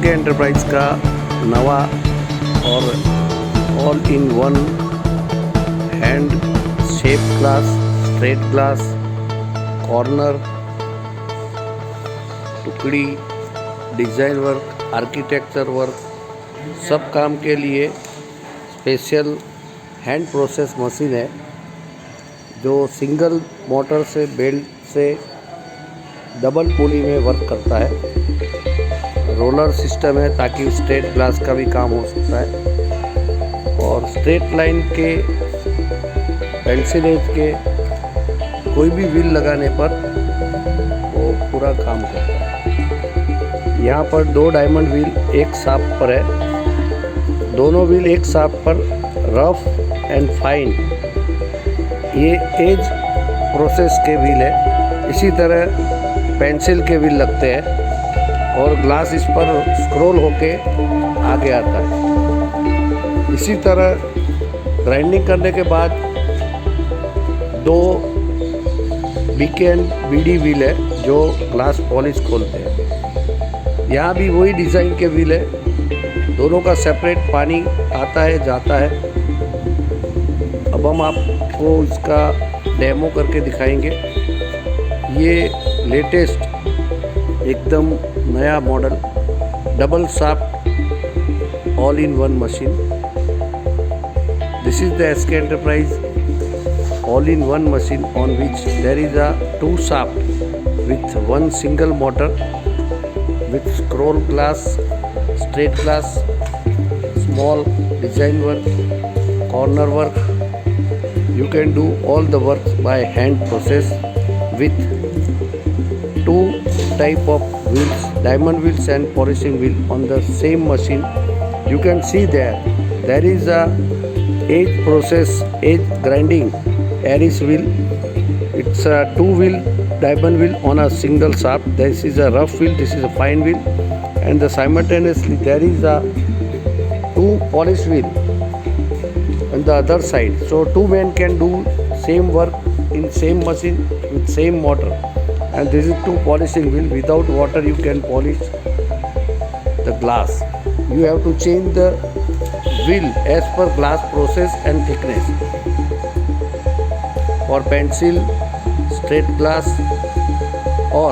SK enterprise का नवा और all in one hand shape glass, straight glass, corner, टुकड़ी, डिज़ाइन वर्क, आर्किटेक्चर वर्क, सब काम के लिए स्पेशल हैंड प्रोसेस मशीन है जो सिंगल मोटर से बेल्ट से डबल पुली में वर्क करता है। रोलर सिस्टम है ताकि स्ट्रेट ग्लास का भी काम हो सकता है और स्ट्रेट लाइन के पेंसिल एज के कोई भी व्हील लगाने पर वो पूरा काम करता है। यहाँ पर 2 डायमंड व्हील एक शाफ्ट पर है। दोनों व्हील एक शाफ्ट पर रफ एंड फाइन, ये एज प्रोसेस के व्हील है। इसी तरह पेंसिल के व्हील लगते हैं और ग्लास इस पर स्क्रॉल होके आगे आता है। इसी तरह ग्राइंडिंग करने के बाद 2 BK एंड BD व्हील है जो ग्लास पॉलिश खोलते हैं। यहाँ भी वही डिज़ाइन के व्हील है, दोनों का सेपरेट पानी आता है जाता है। अब हम आपको इसका डेमो करके दिखाएंगे। ये लेटेस्ट एकदम नया model double shaft all in one machine. This is the SK enterprise all in one machine on which there is a 2 shaft with 1 single motor with scroll glass, straight glass, small design work, corner work. You can do all the work by hand process with 2 type of wheels, diamond wheels and polishing wheel on the same machine. You can see there is a edge process, edge grinding Aris wheel. It's a 2 wheel diamond wheel on a single shaft. This is a rough wheel, this is a fine wheel, and simultaneously there is a 2 polish wheel on the other side. So 2 men can do same work in same machine with same motor. And this is 2 polishing wheel. Without water you can polish the glass. You have to change the wheel as per glass process and thickness. For pencil, straight glass or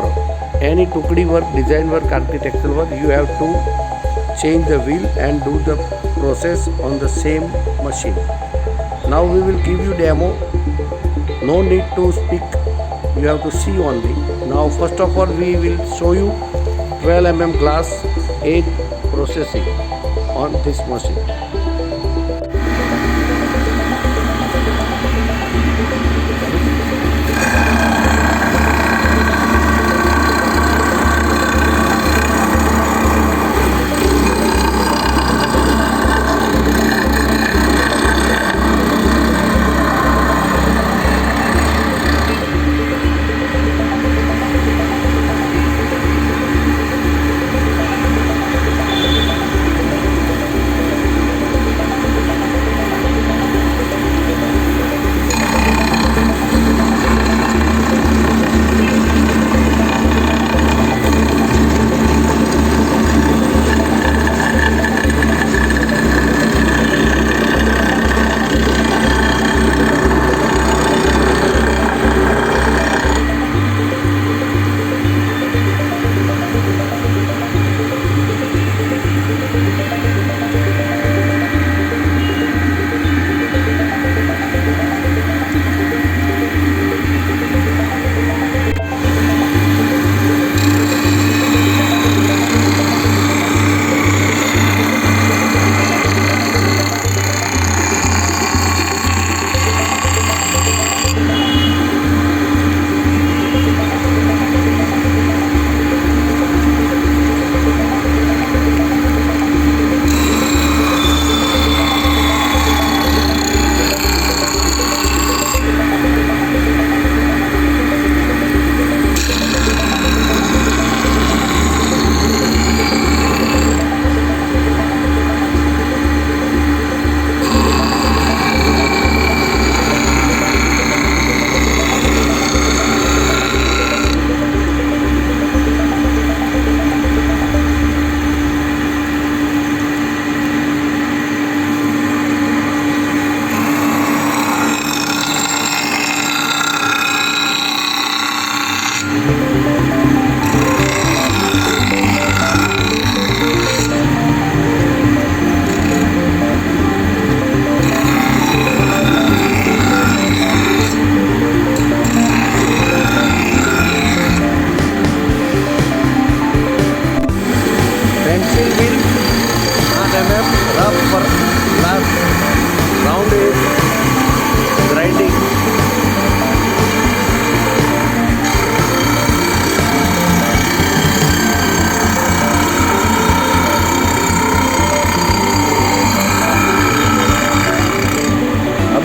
any tukdi work, design work, architectural work, you have to change the wheel and do the process on the same machine. Now we will give you demo. No need to speak, you have to see only. Now first of all we will show you 12 mm glass edge processing on this machine.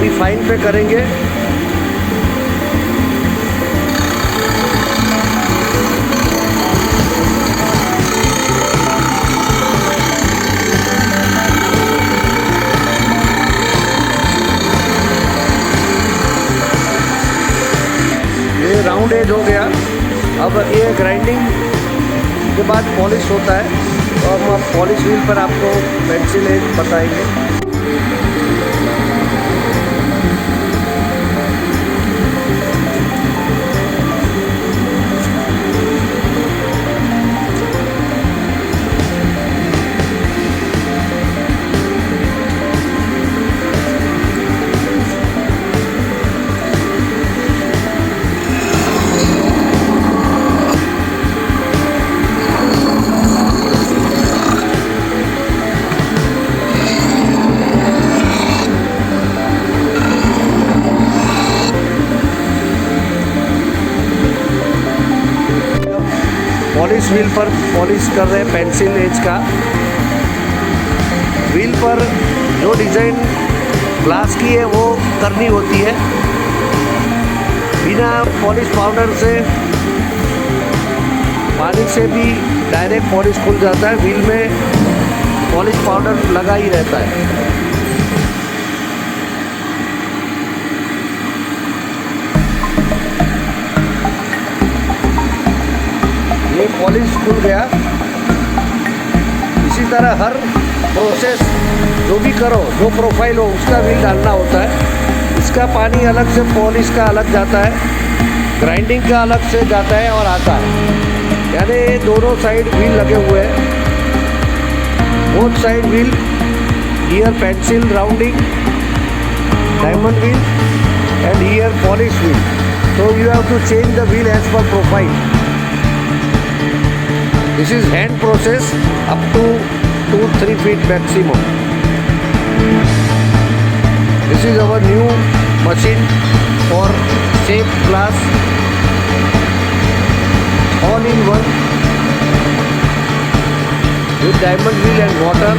अभी fine पे करेंगे। ये round as हो गया। अब ये grinding के बाद पॉलिश होता है, तो हम अब पॉलिश व्हील पर आपको पेंसिल एज बताएंगे। पॉलिश व्हील पर पॉलिश कर रहे हैं पेंसिल एज का। व्हील पर जो डिज़ाइन ग्लास की है वो करनी होती है। बिना पॉलिश पाउडर से पानी से भी डायरेक्ट पॉलिश खुल जाता है। व्हील में पॉलिश पाउडर लगा ही रहता है। ये पॉलिश खुल गया। इसी तरह हर प्रोसेस जो भी करो, जो प्रोफाइल हो उसका व्हील डालना होता है। इसका पानी अलग से, पॉलिश का अलग जाता है, ग्राइंडिंग का अलग से जाता है और आता है। यानी दोनों साइड व्हील लगे हुए हैं। Both side wheel, here pencil rounding diamond wheel and here polish wheel. So you have to change the wheel as per profile. This is hand process up to 2-3 feet maximum. This is our new machine for shape glass, all in one, with diamond wheel and water,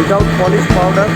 without polish powder.